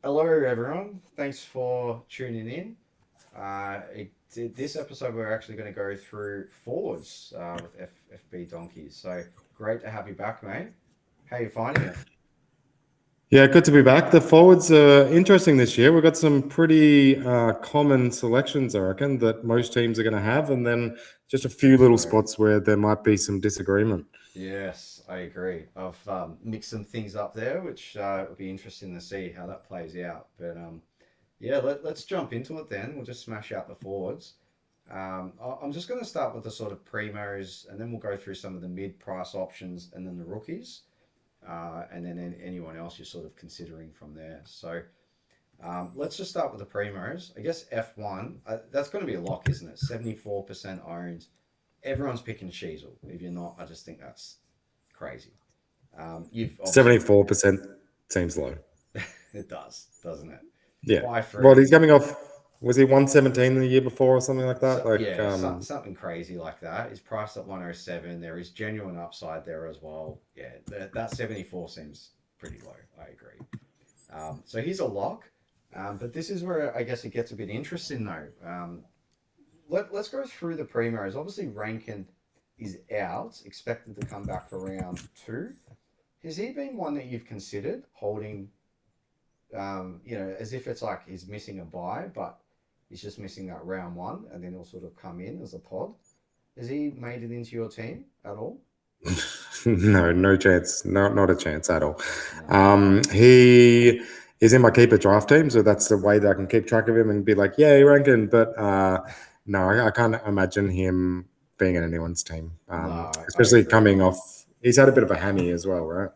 Hello, everyone. Thanks for tuning in. This episode, we're actually going to go through forwards with FBDonkey. So great to have you back, mate. How you finding it? Yeah, good to be back. The forwards are interesting this year. We've got some pretty common selections, I reckon, that most teams are going to have, and then just a few little True. spots where there might be some disagreement. Yes, I agree. I've mixed some things up there, which will be interesting to see how that plays out. But yeah, let's jump into it then. We'll just smash out the forwards. I'm just going to start with the sort of primos, and then we'll go through some of the mid-price options, and then the rookies, and then anyone else you're sort of considering from there. So let's just start with the primos. I guess F1, that's going to be a lock, isn't it? 74% owned. Everyone's picking Sheasel. If you're not, I just think that's crazy. You've obviously 74% seems low. it does, doesn't it? Yeah. Buy Well, free. he's coming off, was he 117 the year before or something like that? So Like, yeah, something crazy like that. It's priced at 107. There is genuine upside there as well. Yeah, that 74 seems pretty low. I agree. So he's a lock. But this is where I guess it gets a bit interesting though. Let's go through the primos. Obviously, Rankin is out, expected to come back for round two. Has he been one that you've considered holding? As if it's like he's missing a buy, but he's just missing that round one, and then he'll sort of come in as a pod. Has he made it into your team at all? no chance. No, not a chance at all. No. He is in my keeper draft team, so that's the way that I can keep track of him and be like, yeah, Rankin. But no, I can't imagine him being in anyone's team, No, I especially agree. coming off. He's had a bit of a hammy as well, right?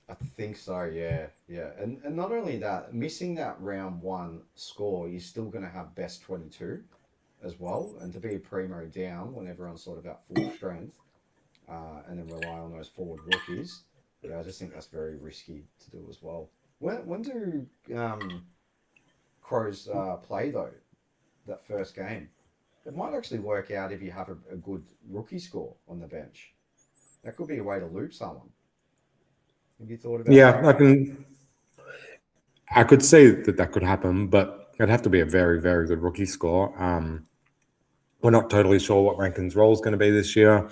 I think so, yeah, yeah. And not only that, missing that round one score, you're still going to have best 22 as well. And to be a primo down when everyone's sort of at full strength, and then rely on those forward rookies, yeah, I just think that's very risky to do as well. When do Crows play though? That first game, it might actually work out if you have a good rookie score on the bench. That could be a way to loop someone. Have you thought about Yeah, that? I could say that could happen, but it'd have to be a very, very good rookie score. We're not totally sure what Rankin's role is going to be this year,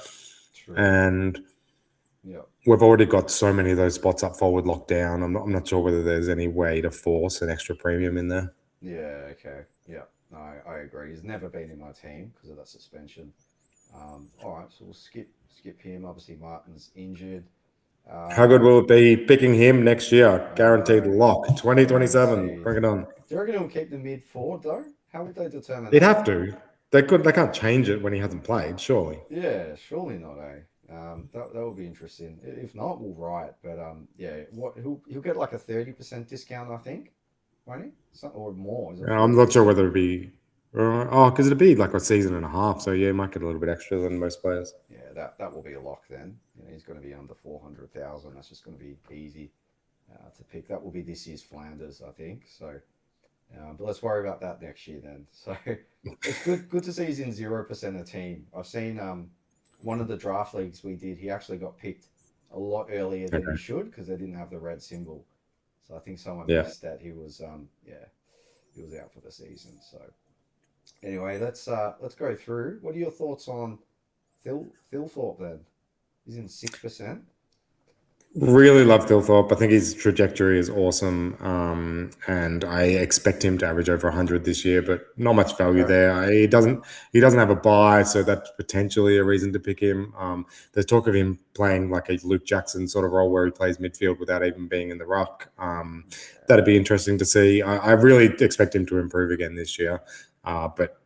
True. and Yeah. we've already got so many of those spots up forward locked down. I'm not sure whether there's any way to force an extra premium in there. Yeah. Okay. Yeah. No, I agree. He's never been in my team because of that suspension. All right. So we'll skip him. Obviously, Martin's injured. How good What will it be picking him next year? I Guaranteed know. lock. 2027. Guaranteed. Bring it on. Do you reckon he'll keep the mid forward though? How would they determine They'd that? have to. They can't change it when he hasn't played, surely. Yeah, surely not, eh? That would be interesting. If not, we'll riot. But yeah, what he'll get like a 30% discount, I think, won't he? Or more? Is it I'm 40? not sure whether it'd be because it'd be like a season and a half, so yeah, might get a little bit extra than most players. Yeah, that will be a lock then. He's going to be under 400,000. That's just going to be easy to pick. That will be this year's Flanders, I think. So, but let's worry about that next year then. So it's good to see he's in 0% of team. I've seen one of the draft leagues we did. He actually got picked a lot earlier than he Okay. should because they didn't have the red symbol. So I think someone Yeah. missed that. He was out for the season. So anyway, let's go through. What are your thoughts on Thilthorpe then? He's in 6%. Really love Thilthorpe. I think his trajectory is awesome, and I expect him to average over 100 this year. But not much value Okay. there. He doesn't have a buy, so that's potentially a reason to pick him. There's talk of him playing like a Luke Jackson sort of role where he plays midfield without even being in the ruck. That'd be interesting to see. I really expect him to improve again this year, but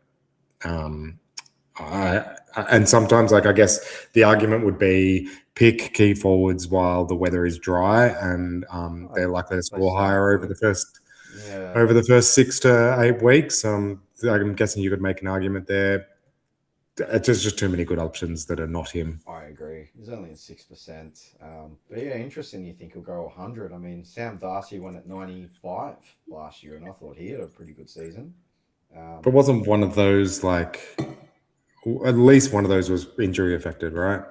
um, and sometimes, like I guess, the argument would be pick key forwards while the weather is dry, and I they're likely to suppose score that higher would. Yeah, over the first 6 to 8 weeks. I'm guessing you could make an argument there. There's just too many good options that are not him. I agree. He's only in 6%. But yeah, interesting. You think he'll go 100? I mean, Sam Darcy went at 95 last year, and I thought he had a pretty good season. But Um, wasn't one of those like at least one of those was injury affected, right?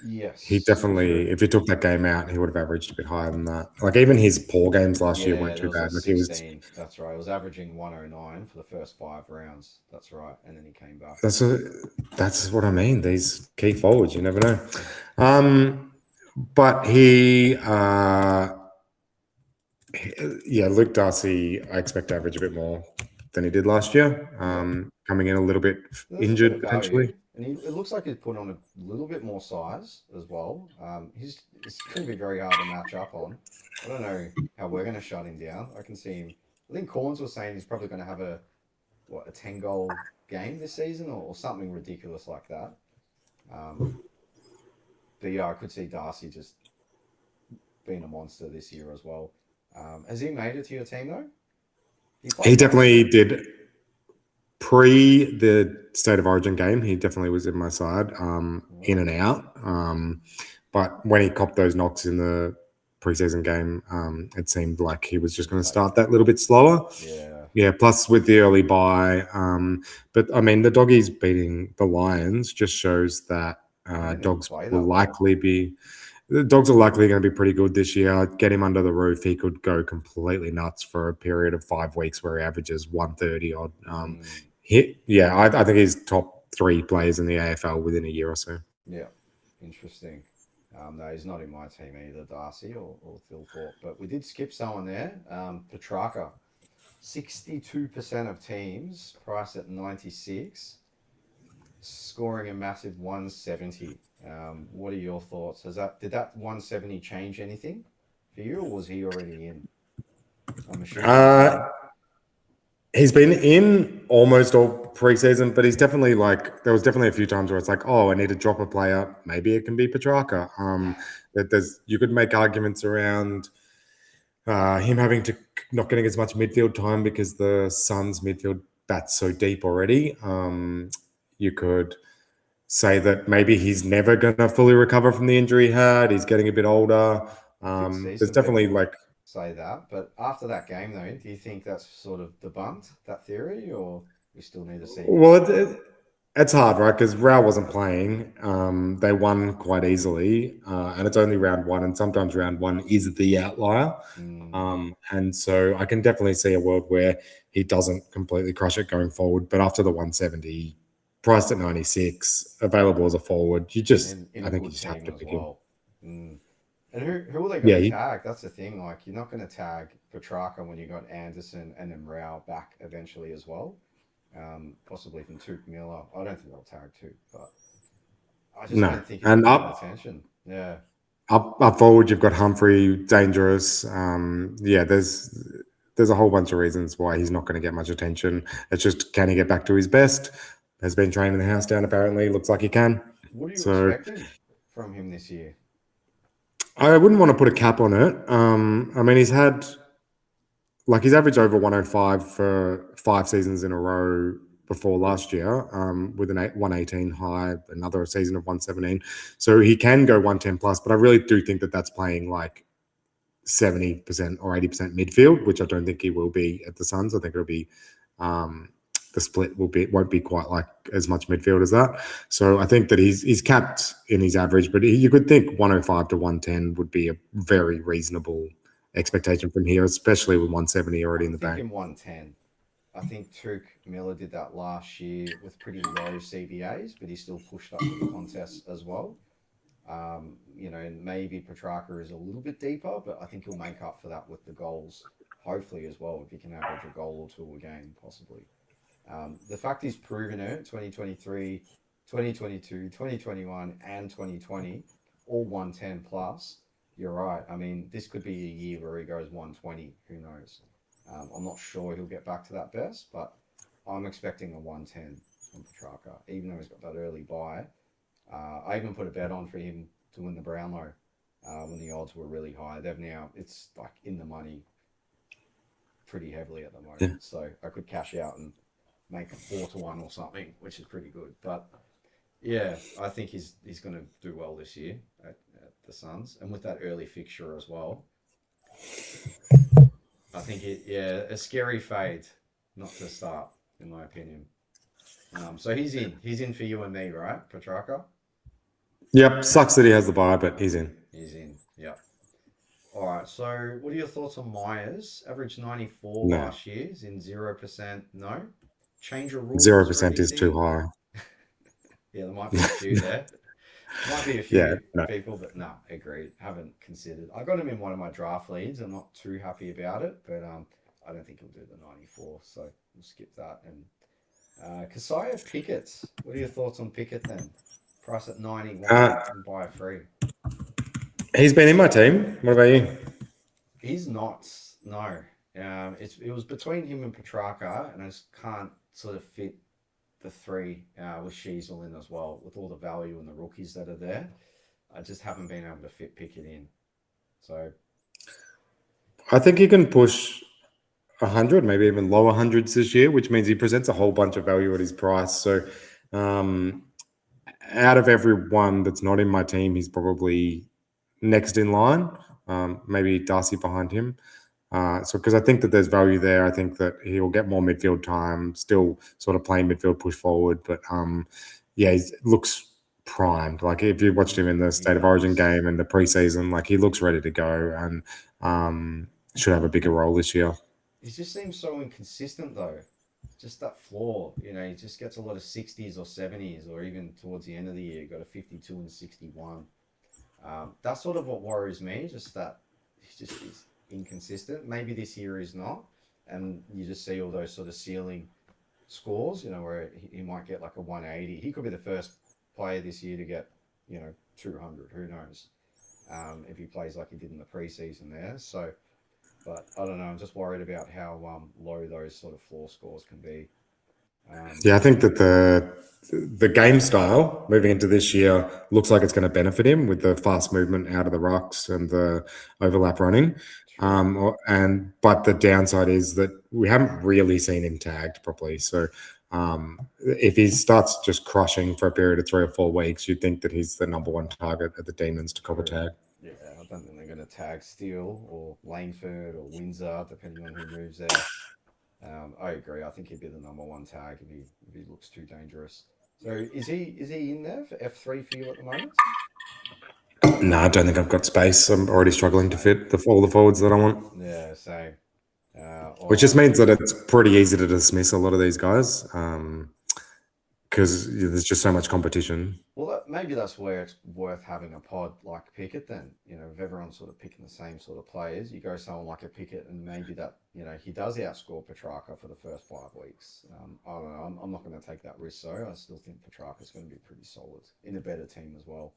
He Yes, for definitely, sure. if you took that game out, he would have averaged a bit higher than that. Like even his poor games last year Yeah, weren't there too was a bad. Like he was 16. That's right. It was averaging 109 for the first 5 rounds. That's right. And then he came back. that's a, that's what I mean. These key forwards, you never know. But yeah, Luke Darcy, I expect to average a bit more than he did last year. Yep. Coming in a little bit There's a bit injured of value. potentially. And it looks like he's put on a little bit more size as well. It's going to be very hard to match up on. I don't know how we're going to shut him down. I can see him. I think Corns was saying he's probably going to have a 10 goal game this season or something ridiculous like that. Um, but yeah, I could see Darcy just being a monster this year as well. Has he made it to your team though? He He played well. definitely did pre the State of Origin game. He definitely was in my side, in Right. and out. But when he copped those knocks in the preseason game, it seemed like he was just going to Faded start that out. little bit slower. Yeah. Yeah, plus with the early buy. But I mean, the doggies beating the Lions just shows that He didn't even dogs play will that well. likely be. The dogs are likely going to be pretty good this year. Get him under the roof. He could go completely nuts for a period of 5 weeks where he averages 130 odd. Mm, I think he's top 3 players in the AFL within a year or so. yeah. Interesting. No, he's not in my team either, Darcy or Thilthorpe. But we did skip someone there. Petrarca. 62% of teams priced at 96, scoring a massive 170. What are your thoughts? Did that 170 change anything for you, or was he already in? I'm assuming he's in. He's been in almost all preseason, but he's definitely like there was definitely a few times where it's like, oh, I need to drop a player. Maybe it can be Petrarca. That there's you could make arguments around him having to not getting as much midfield time because the Suns midfield bats so deep already. You could say that maybe he's never going to fully recover from the injury he had. He's getting a bit older. I did see There's some definitely people like say that, but after that game, though, do you think that's sort of debunked that theory, or we still need to see him well, play? it's hard, right? Because Rao wasn't playing. They won quite easily, and it's only round one, and sometimes round one is the outlier. Mm, And so I can definitely see a world where he doesn't completely crush it going forward. But after the 170, priced at 96, available as a forward, and in I a think you good just have team to as pick him. well. Mm. And who are they going Yeah, to tag? That's the thing. Like, you're not going to tag Petrarca when you got Anderson and then Rao back eventually as well. Possibly from Tuke Miller. I don't think they'll tag Tuke, but I just no. don't think he's And going to get attention. Yeah. up forward, you've got Humphrey, dangerous. There's a whole bunch of reasons why he's not going to get much attention. It's just can he get back to his best? Has been training the house down. Apparently, looks like he can. What are you So expecting from him this year? I wouldn't want to put a cap on it. I mean, he's averaged over 105 for 5 seasons in a row before last year, with an 118 high, another season of 117. So he can go 110 plus, but I really do think that that's playing like 70% or 80% midfield, which I don't think he will be at the Suns. I think it'll be the split won't be quite like as much midfield as that. So I think that he's capped in his average, but you could think 105 to 110 would be a very reasonable expectation from here, especially with 170 already in I'm the bank. thinking 110. I think Tuke Miller did that last year with pretty low CBAs, but he still pushed up to the contest as well. And maybe Petrarca is a little bit deeper, but I think he'll make up for that with the goals, hopefully as well, if he can average a goal or two a game, possibly. The fact he's proven it 2023, 2022, 2021, and 2020, all 110 plus. You're right. I mean, this could be a year where he goes 120. Who knows? I'm not sure he'll get back to that best, but I'm expecting a 110 from Petrarca, even though he's got that early buy. I even put a bet on for him to win the Brownlow when the odds were really high. It's like in the money pretty heavily at the moment. Yeah. So I could cash out and make a 4-1 or something, which is pretty good. But yeah, I think he's going to do well this year at the Suns, and with that early fixture as well. I think a scary fade not to start, in my opinion. So he's in for you and me, right, Petrarca? Yep, sucks that he has the bye, but he's in. He's in. Yep. All right. So, what are your thoughts on Myers? Averaged 94 No, last year. Is in 0%. No. Change of rules or 0% is too anything? high. Yeah, there might be a few there. Might be a Yeah, few no. people, but no, agreed. Haven't considered. I got him in one of my draft leads. I'm not too happy about it, but I don't think he'll do the 94. So we'll skip that. And Keziah Pickett. What are your thoughts on Pickett then? Price at 91 Uh, and buy a free. he's been in my team. What about you? He's not. No. It was between him and Petrarca, and I just can't sort of fit the three with Sheasel in as well, with all the value and the rookies that are there. I just haven't been able to fit Pickett in. So I think he can push 100, maybe even lower hundreds this year, which means he presents a whole bunch of value at his price. So, um, out of everyone that's not in my team, he's probably next in line. Maybe Darcy behind him. So, because I think that there's value there, I think that he will get more midfield time, still sort of playing midfield, push forward. But yeah, he looks primed. Like if you watched him in the he State of Origin does. game and the preseason, like he looks ready to go and should have a bigger role this year. He just seems so inconsistent though. Just that floor, he just gets a lot of 60s or 70s, or even towards the end of the year, got a 52 and 61. That's sort of what worries me, just that he's just is inconsistent. Maybe this year is not, and you just see all those sort of ceiling scores, where he might get like a 180. He could be the first player this year to get, 200. Who knows? If he plays like he did in the preseason there. So, but I don't know. I'm just worried about how low those sort of floor scores can be. Yeah, I think that the game style moving into this year looks like it's going to benefit him with the fast movement out of the rocks and the overlap running. True. But the downside is that we haven't really seen him tagged properly. So if he starts just crushing for a period of 3 or 4 weeks, you'd think that he's the number one target at the Demons to cover True. tag. Yeah, I don't think they're going to tag Steele or Langford or Windsor, depending on who moves there. I agree. I think he'd be the number one tag if he looks too dangerous. So is he in there for F3 for you at the moment? No, I don't think I've got space. I'm already struggling to Same. fit all the forwards that I want. Yeah, same. All Which just right. means that it's pretty easy to dismiss a lot of these guys because there's just so much competition. Well, maybe that's where it's worth having a pod like Pickett then. If everyone's sort of picking the same sort of players, you go someone like a Pickett and maybe that, he does outscore Petrarca for the first 5 weeks. I don't know. I'm not going to take that risk, though. I still think Petrarca's going to be pretty solid in a better team as well.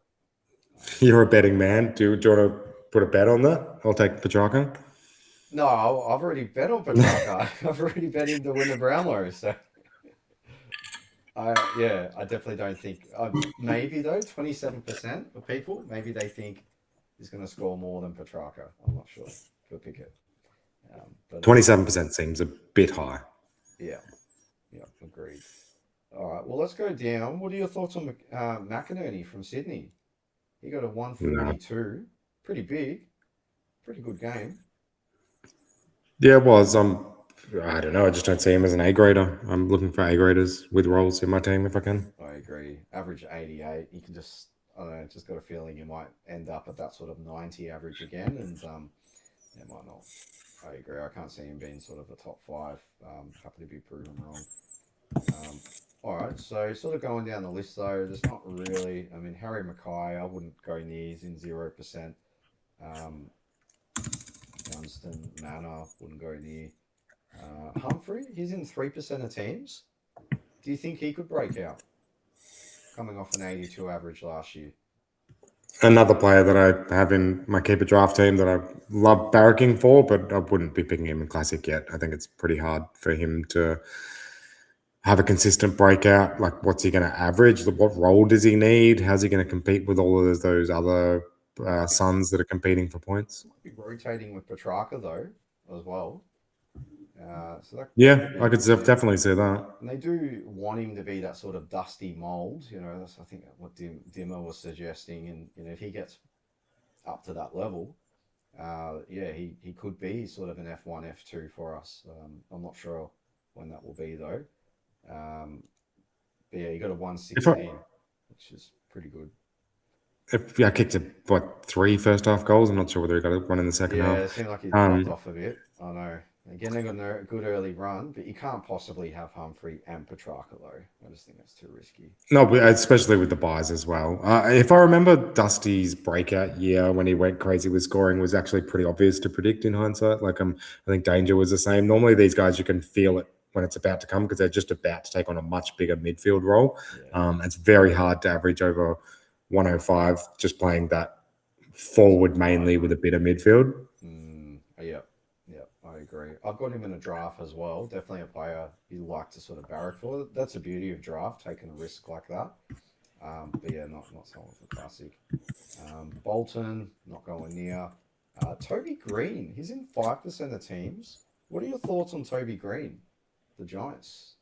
You're a betting man. Do you want to put a bet on that? I'll take Petrarca. No, I've already bet on Petrarca. I've already bet him to win the Brownlow. So, I definitely don't think. Maybe though, 27% of people, maybe they think he's going to score more than Petrarca. I'm not sure for Pickett. But 27% seems a bit high. yeah, yeah, agreed. All right, well, let's go down. What are your thoughts on McInerney from Sydney? He got a No. 142, pretty big, pretty good game. Yeah, it was. I don't know. I just don't see him as an A grader. I'm looking for A graders with roles in my team if I can. I agree. Average 88. You can just, I don't know, just got a feeling you might end up at that sort of 90 average again, and it might not. I agree. I can't see him being sort of a top five. Happy to be proven wrong. All right, so sort of going down the list though, there's not really. I mean, Harry Mackay, I wouldn't go near. He's in 0%. Um, Dunstan Manor wouldn't go near. Humphrey, he's in 3% of teams. Do you think he could break out? Coming off an 82 average last year. Another player that I have in my keeper draft team that I love barracking for, but I wouldn't be picking him in Classic yet. I think it's pretty hard for him to have a consistent breakout. Like, what's he going to average? What role does he need? How's he going to compete with all of those other sons that are competing for points? Might be rotating with Petrarca though, as well. So that Yeah, could be I a could good thing. definitely see that. And they do want him to be that sort of dusty mold. That's I think what Dimmer was suggesting. And if he gets up to that level, yeah, he could be sort of an F1, F2 for us. I'm not sure when that will be though. But yeah, he got a If I 116, which is pretty good. I kicked it, 3 first half goals. I'm not sure whether he got one in the second Yeah, half. it seemed like he dropped off a bit. I know. Again, they got a good early run, but you can't possibly have Humphrey and Petrarca though. I just think that's too risky. No, but especially with the buys as well. If I remember, Dusty's breakout year when he went crazy with scoring was actually pretty obvious to predict in hindsight. Like, I think Danger was the same. Normally, these guys, you can feel it when it's about to come because they're just about to take on a much bigger midfield role. Yeah. It's very hard to average over 105 just playing that forward mainly with a bit of midfield. Yep, I agree. I've got him in a draft as well. Definitely a player you like to sort of barrack for. That's the beauty of draft, taking a risk like that. But yeah, not someone for classic. Bolton, not going near. Toby Green, he's in 5% of teams. What are your thoughts on Toby Green, the Giants?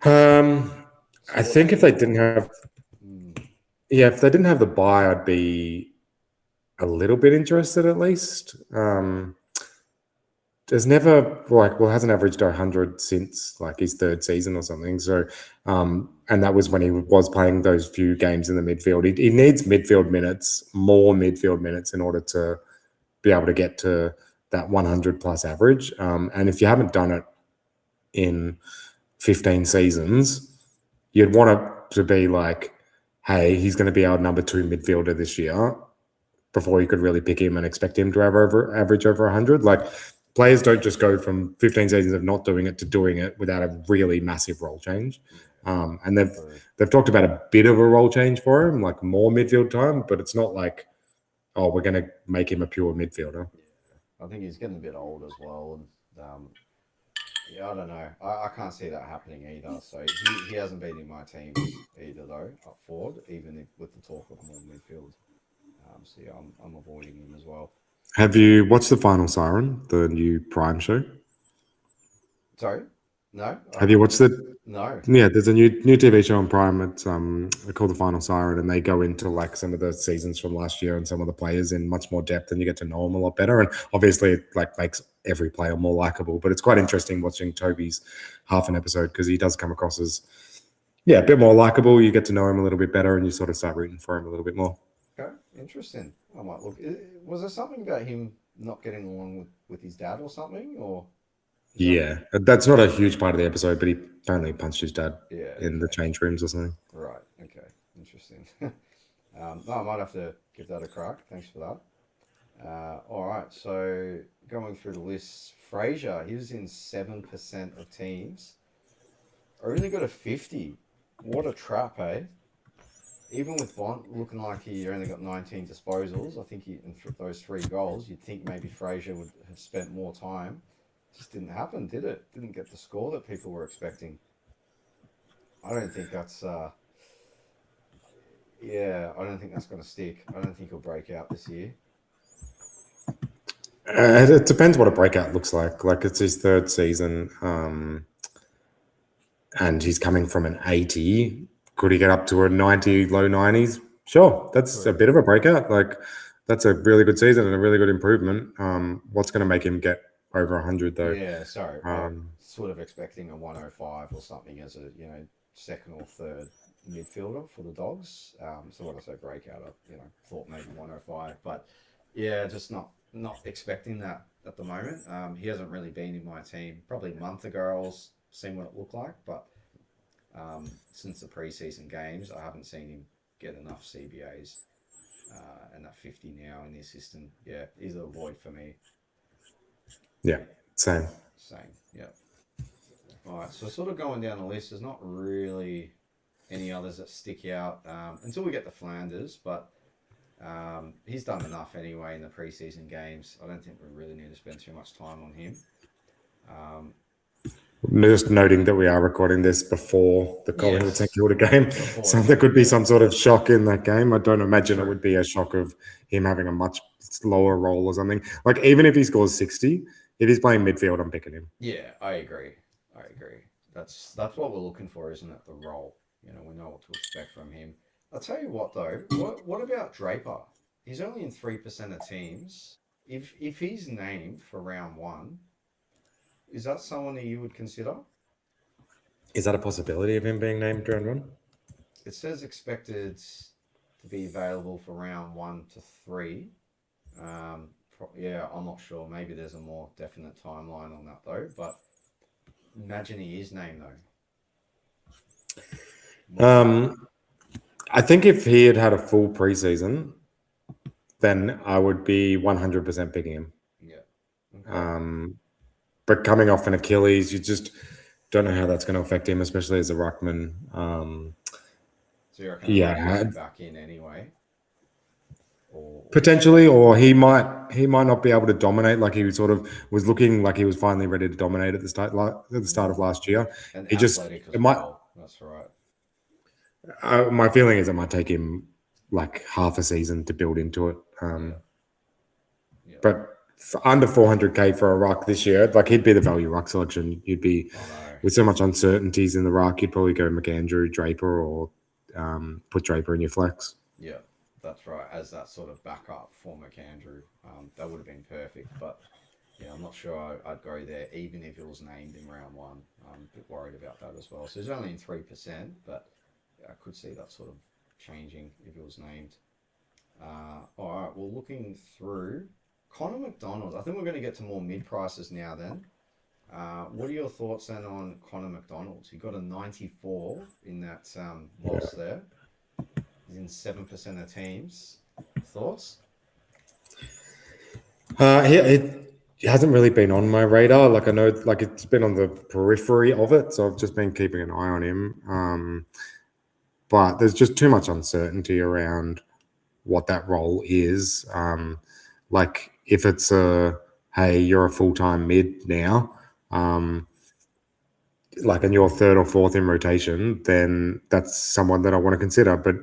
I think if they didn't have, if they didn't have the buy, I'd be a little bit interested at least. There's never hasn't averaged 100 since like his third season or something. So, and that was when he was playing those few games in the midfield. He needs more midfield minutes in order to be able to get to that 100 plus average. And if you haven't done it in 15 seasons, you'd want it to be like, hey, he's going to be our number 2 midfielder this year before you could really pick him and expect him to average over 100. Like, players don't just go from 15 seasons of not doing it to doing it without a really massive role change. And they've talked about a bit of a role change for him, like more midfield time, but it's not like, oh, we're going to make him a pure midfielder. Yeah. I think he's getting a bit old as well. And yeah, I don't know. I can't see that happening either. So he hasn't been in my team either, though, up forward, even with the talk of more midfield. So yeah, I'm avoiding him as well. Have you watched The Final Siren, the new Prime show? Sorry? No? Have you watched it? No. Yeah, there's a new TV show on Prime. It's called The Final Siren, and they go into like some of the seasons from last year and some of the players in much more depth, and you get to know them a lot better. And obviously, it like makes every player more likable. But it's quite interesting watching Toby's half an episode because he does come across as a bit more likable. You get to know him a little bit better, and you sort of start rooting for him a little bit more. Okay, interesting. I might look. Was there something about him not getting along with his dad or something, or? Yeah, that's not a huge part of the episode, but he apparently punched his dad in the change rooms or something. Right. Okay. Interesting. No, I might have to give that a crack. Thanks for that. All right. So going through the list, Fraser, he was in 7% of teams. Only got a 50. What a trap, eh? Even with Bont looking like he only got 19 disposals, I think in those 3 goals, you'd think maybe Fraser would have spent more time. Just didn't happen, did it? Didn't get the score that people were expecting. I don't think that's I don't think that's going to stick. I don't think he'll break out this year. It depends what a breakout looks like. Like, it's his 3rd season, and he's coming from an 80. Could he get up to a 90, low 90s? Sure, that's a bit of a breakout. Like, that's a really good season and a really good improvement. What's going to make him get over 100 though? Yeah, sorry. I'm sort of expecting a 105 or something as a second or third midfielder for the Dogs. So when I say breakout, I thought maybe 105, but yeah, just not expecting that at the moment. He hasn't really been in my team. Probably a month ago, I was seeing what it looked like, but since the preseason games, I haven't seen him get enough CBAs. And that 50 now in the assistant, he's a void for me. Yeah, same. Yeah. All right, so sort of going down the list, there's not really any others that stick out until we get to Flanders, but he's done enough anyway in the preseason games. I don't think we really need to spend too much time on him. Just noting that we are recording this before the Collingwood St Kilda game, so there could be some sort of shock in that game. I don't imagine it would be a shock of him having a much slower role or something. Like, even if he scores 60, if he's playing midfield, I'm picking him. Yeah, I agree. That's what we're looking for, isn't it? The role. We know what to expect from him. I'll tell you what, though. What about Draper? He's only in 3% of teams. If he's named for round 1, is that someone that you would consider? Is that a possibility of him being named round 1? It says expected to be available for round 1 to 3. Yeah, I'm not sure. Maybe there's a more definite timeline on that though. But imagine he is named though. I think if he had had a full preseason, then I would be 100% picking him. Yeah. Okay. But coming off an Achilles, you just don't know how that's going to affect him, especially as a ruckman. So you reckon yeah, back in anyway? Potentially, or he might not be able to dominate like he sort of was looking like he was finally ready to dominate at the start of last year. And he just it might. That's right. My feeling is it might take him like half a season to build into it. But under 400k for a ruck this year, like he'd be the value ruck selection. You'd be with so much uncertainties in the ruck, you'd probably go McAndrew, Draper, or put Draper in your flex. Yeah. That's right, as that sort of backup for McAndrew. That would have been perfect, but yeah, I'm not sure I'd go there, even if it was named in round 1. I'm a bit worried about that as well. So he's only in 3%, but yeah, I could see that sort of changing if it was named. All right, well, looking through, Connor McDonald, I think we're going to get to more mid-prices now then. What are your thoughts then on Connor McDonald? He got a 94 in that loss there. He's in 7% of teams. Thoughts? He hasn't really been on my radar. Like I know, like it's been on the periphery of it, so I've just been keeping an eye on him. But there's just too much uncertainty around what that role is. Like if it's hey, you're a full-time mid now, like and you're third or fourth in rotation, then that's someone that I want to consider. But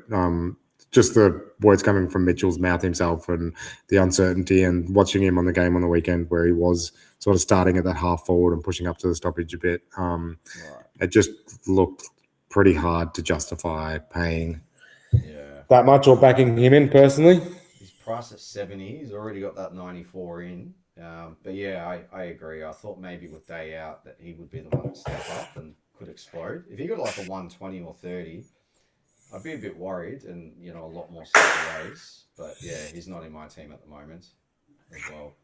just the words coming from Mitchell's mouth himself and the uncertainty and watching him on the game on the weekend where he was sort of starting at that half forward and pushing up to the stoppage a bit, it just looked pretty hard to justify paying that much or backing him in personally. He's priced at 70. He's already got that 94 in. But yeah, I agree. I thought maybe with day out that he would be the one to step up and could explode. If he got like a 120 or 30, I'd be a bit worried and, a lot more ways. But yeah, he's not in my team at the moment as well.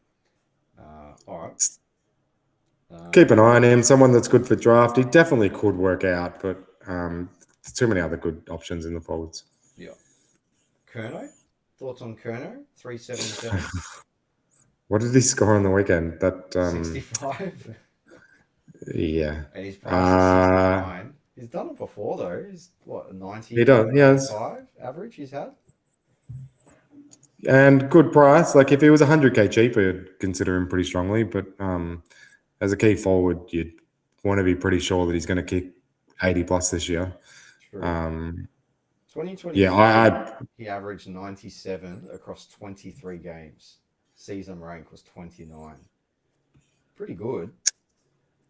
All right. Keep an eye on him. Someone that's good for draft. He definitely could work out, but there's too many other good options in the forwards. Yeah. Curnow? Thoughts on Curnow? 377. What did he score on the weekend? That 65. Yeah. And he's priced at 69. He's done it before though. He's what, 90? He does. Yes. 95 average he's had. And good price. Like if he was 100k cheaper, you'd consider him pretty strongly. But as a key forward, you'd want to be pretty sure that he's going to kick 80 plus this year. True. 2020. Yeah, he averaged 97 across 23 games. Season rank was 29. Pretty good.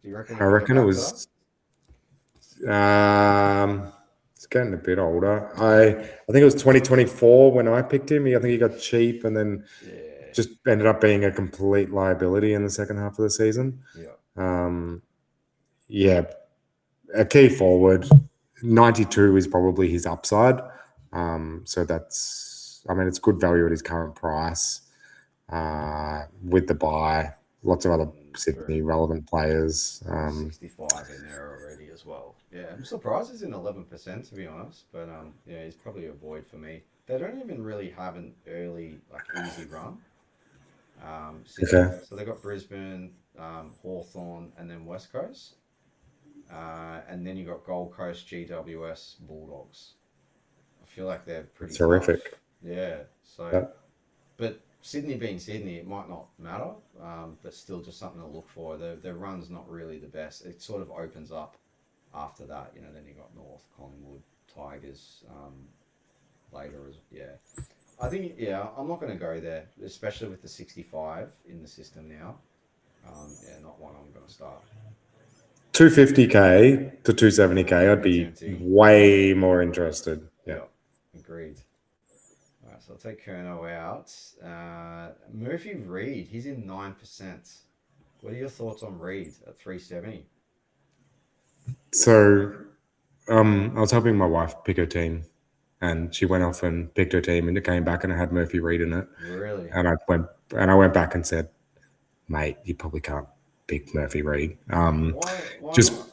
Do you reckon? I reckon it was. It's getting a bit older. I think it was 2024 when I picked him. I think he got cheap and then just ended up being a complete liability in the second half of the season. Yeah. A key forward. 92 is probably his upside. So that's, it's good value at his current price. With the buy, lots of other Sydney relevant players. 65 in there already as well. Yeah, I'm surprised he's in 11% to be honest, but yeah, he's probably a void for me. They don't even really have an early easy run. So they got Brisbane, Hawthorn, and then West Coast, and then you got Gold Coast, GWS, Bulldogs. I feel like they're pretty terrific. Tough. Yeah. So, but Sydney being Sydney, it might not matter, but still just something to look for. Their run's not really the best. It sort of opens up after that. Then you got North, Collingwood, Tigers later. I think, I'm not going to go there, especially with the 65 in the system now. Not one I'm going to start. 250k to 270k, I'd be way more interested. Yeah. Agreed. So I'll take Curnow out. Murphy Reed, he's in 9%. What are your thoughts on Reed at 370? So, I was helping my wife pick her team and she went off and picked her team, and it came back and it had Murphy Reed in it. Really? And I went back and said, mate, you probably can't pick Murphy Reed. Why Just not?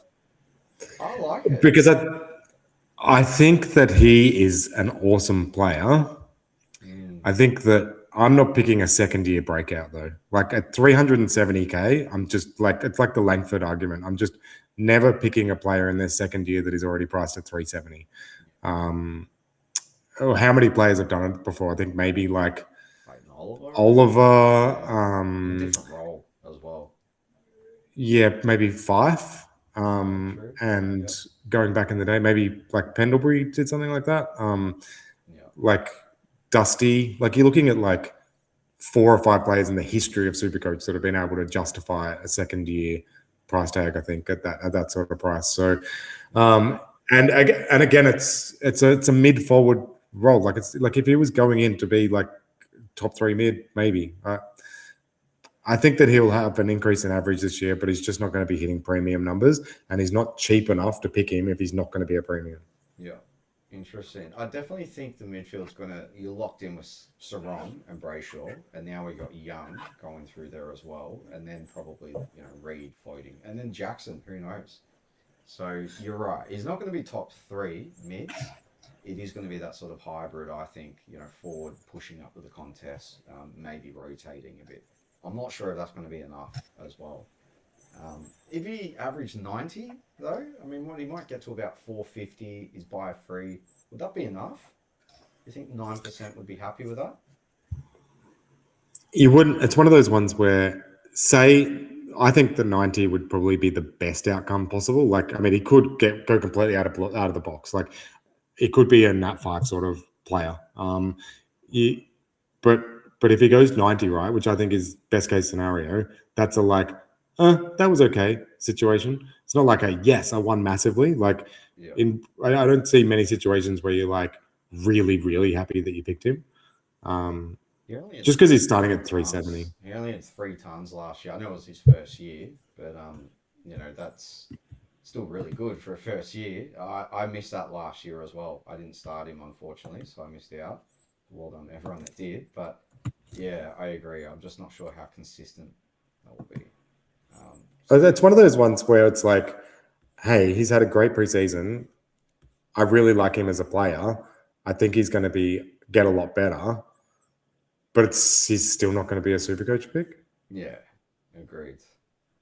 I like it. because I think that he is an awesome player. I think that I'm not picking a second year breakout though. Like at 370K, I'm just like, it's like the Langford argument. I'm just never picking a player in their second year that is already priced at 370. How many players have done it before? I think maybe like Oliver. In a different role as well. Yeah, maybe 5. And going back in the day, maybe like Pendlebury did something like that. Like Dusty, like you're looking at like 4 or 5 players in the history of Supercoach that have been able to justify a second year price tag. I think at that sort of price. So, and again, it's a mid forward role. Like it's like if he was going in to be like top 3 mid, maybe. I think that he'll have an increase in average this year, but he's just not going to be hitting premium numbers, and he's not cheap enough to pick him if he's not going to be a premium. Yeah, interesting. I definitely think the midfield's you're locked in with Sarong and Brayshaw, and now we've got Young going through there as well, and then probably Reed floating, and then Jackson. Who knows? So you're right. He's not going to be top 3 mids. It is going to be that sort of hybrid. I think forward pushing up with the contest, maybe rotating a bit. I'm not sure if that's going to be enough as well. If he averaged 90, though, I mean, he might get to about 450, is buy free. Would that be enough? You think 9% would be happy with that? You wouldn't. It's one of those ones where, say, I think the 90 would probably be the best outcome possible. Like, I mean, he could go completely out of the box. Like, it could be a Nat 5 sort of player. But if he goes 90, right, which I think is best case scenario, that's a like, that was okay situation. It's not like yes, I won massively. Like I don't see many situations where you're like really, really happy that you picked him. Just because he's starting at 370. He only had 3 tons last year. I know it was his first year, but that's still really good for a first year. I missed that last year as well. I didn't start him, unfortunately, so I missed out. Well done everyone that did, but yeah, I agree. I'm just not sure how consistent that will be. It's one of those ones where it's like, hey, he's had a great preseason. I really like him as a player. I think he's going to get a lot better, but he's still not going to be a Supercoach pick. Yeah, agreed.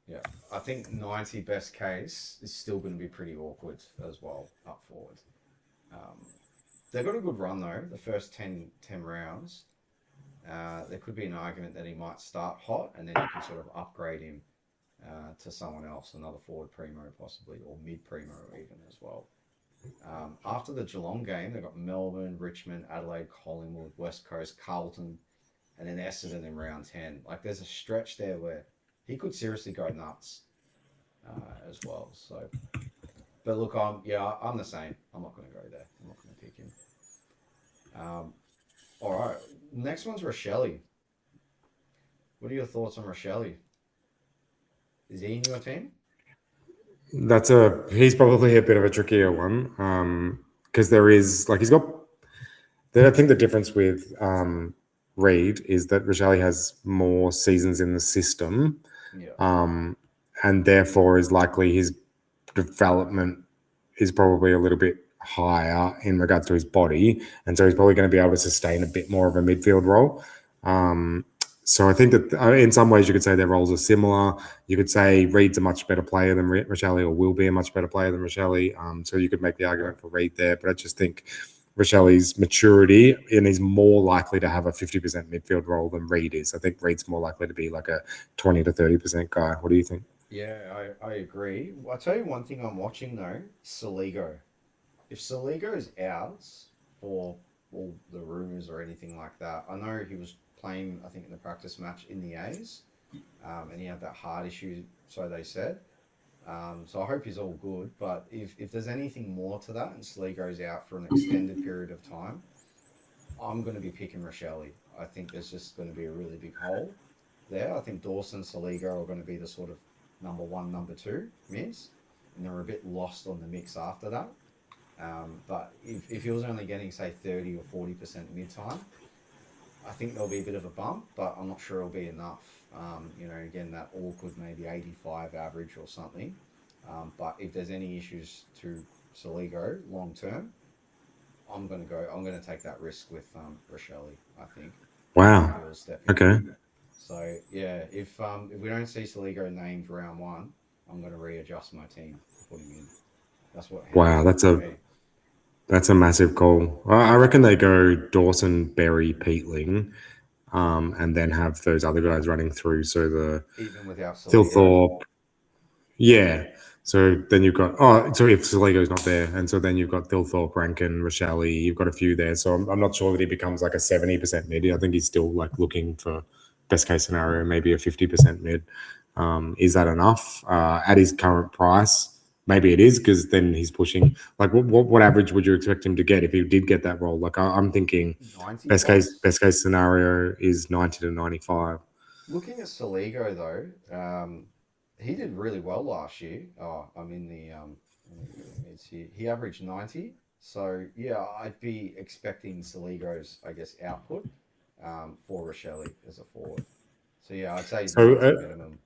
Yeah, I think 90 best case is still going to be pretty awkward as well up forward. They've got a good run though. The first 10 rounds. There could be an argument that he might start hot and then you can sort of upgrade him to someone else, another forward primo possibly, or mid primo even as well. After the Geelong game, they've got Melbourne, Richmond, Adelaide, Collingwood, West Coast, Carlton, and then Essendon in round 10. Like there's a stretch there where he could seriously go nuts as well. So, but look, I'm the same. I'm not going to go there. I'm not going to pick him. All right. Next one's Rochelle. What are your thoughts on Rochelle? Is he in your team? He's probably a bit of a trickier one because there is like he's got. I think the difference with Reed is that Rochelle has more seasons in the system, and therefore is likely his development is probably a little bit higher in regards to his body, and so he's probably going to be able to sustain a bit more of a midfield role. So I think that in some ways you could say their roles are similar. You could say Reed's a much better player than Rochelle, or will be a much better player than Rochelle. So you could make the argument for Reed there, but I just think Rochelle's maturity and he's more likely to have a 50% midfield role than Reed is. I think Reed's more likely to be like a 20 to 30% guy. What do you think? Yeah, I agree. I'll tell you one thing I'm watching though, Saligo. If Saligo is out for all the rumours or anything like that, I know he was playing, I think, in the practice match in the A's, and he had that heart issue, so they said. So I hope he's all good, but if there's anything more to that and Saligo's out for an extended period of time, I'm going to be picking Rochelle. I think there's just going to be a really big hole there. I think Dawson, Saligo are going to be the sort of number 1, number 2 mids, and they're a bit lost on the mix after that. But if he was only getting, say, 30 or 40% mid time, I think there'll be a bit of a bump, but I'm not sure it'll be enough. Again, that awkward maybe 85 average or something. But if there's any issues to Saligo long term, I'm going to go. I'm going to take that risk with Rochelle. I think Wow. he'll step in. Okay. So yeah, if we don't see Saligo named round one, I'm going to readjust my team to put him in. That's what Wow. hands it for me. That's a massive call. I reckon they go Dawson, Berry, Peatling, and then have those other guys running through. So the Even without Saligo. Thilthorpe, yeah. So then you've got so if Saligo's not there, and so then you've got Thilthorpe, Rankin, Rochelle. You've got a few there. So I'm not sure that he becomes like a 70% mid. I think he's still like looking for best case scenario, maybe a 50% mid. Is that enough at his current price? Maybe it is, because then he's pushing. Like, what average would you expect him to get if he did get that role? Like, I'm thinking 90 best plus? case scenario is 90 to 95. Looking at Saligo though, he did really well last year. Oh, I'm in the it's here. He averaged 90. So yeah, I'd be expecting Saligo's, I guess, output for Rochelle as a forward. So yeah, I'd say So 90 minimum.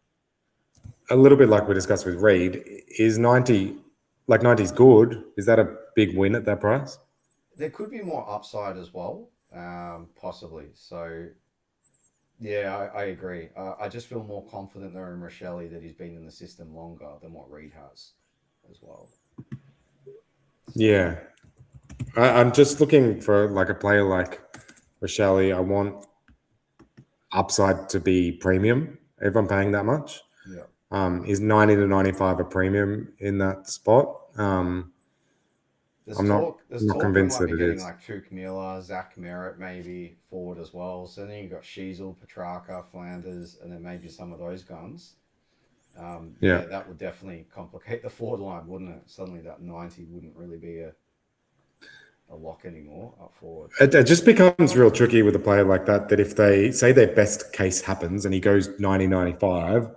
a little bit like we discussed with Reed, is 90, like 90 is good. Is that a big win at that price? There could be more upside as well, possibly. So yeah, I agree. I just feel more confident there in Rochelle that he's been in the system longer than what Reed has as well. So, Yeah. I'm just looking for like a player like Rochelle. I want upside to be premium if I'm paying that much. yeah. Is 90 to 95 a premium in that spot? There's I'm talk. There's not talk we convinced might that be it getting is. like Tuke Miller, Zach Merritt maybe forward as well. So then you've got Sheasel, Petrarca, Flanders, and then maybe some of those guns. Yeah. Yeah, that would definitely complicate the forward line, wouldn't it? Suddenly that 90 wouldn't really be a lock anymore up forward. It just becomes real tricky with a player like that, that if they say their best case happens and he goes 90, 95,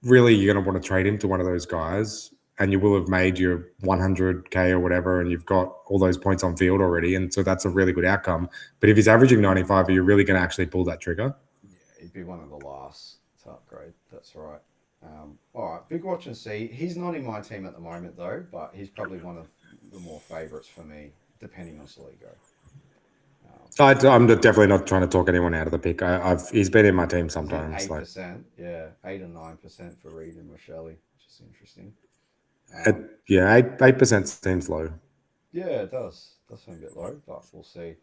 really you're going to want to trade him to one of those guys, and you will have made your 100K or whatever, and you've got all those points on field already. And so that's a really good outcome. But if he's averaging 95, are you really going to actually pull that trigger? Yeah, he'd be one of the last to upgrade. That's right. All right, big watch and see. He's not in my team at the moment though, but he's probably one of the more favourites for me, depending on Saligo. I'm definitely not trying to talk anyone out of the pick. He's been in my team sometimes. 8%, yeah, 8 and 9% for Reed and Rochelle, which is interesting. Yeah, 8% seems low. Yeah, it does. Does seem a bit low, but we'll see.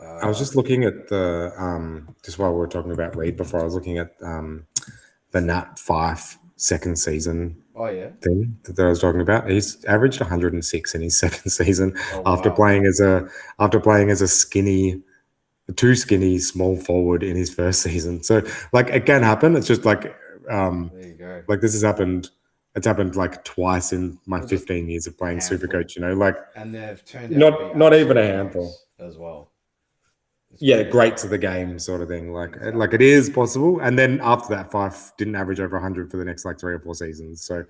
I was just looking at the just while we were talking about Reed before, I was looking at the Nat Fife second season Oh yeah. thing that I was talking about. He's averaged 106 in his second season after wow. playing as a skinny, too skinny small forward in his first season. So like it can happen. It's just like There you go. like this has happened. It's happened like twice in my Was it 15 years of playing handful? SuperCoach. You know, like And they've turned out to be not even a absolute handful. goats as well. It's Yeah, crazy. great to the game sort of thing. Like Exactly. like it is possible. And then after that, Fife didn't average over 100 for the next like 3 or 4 seasons. So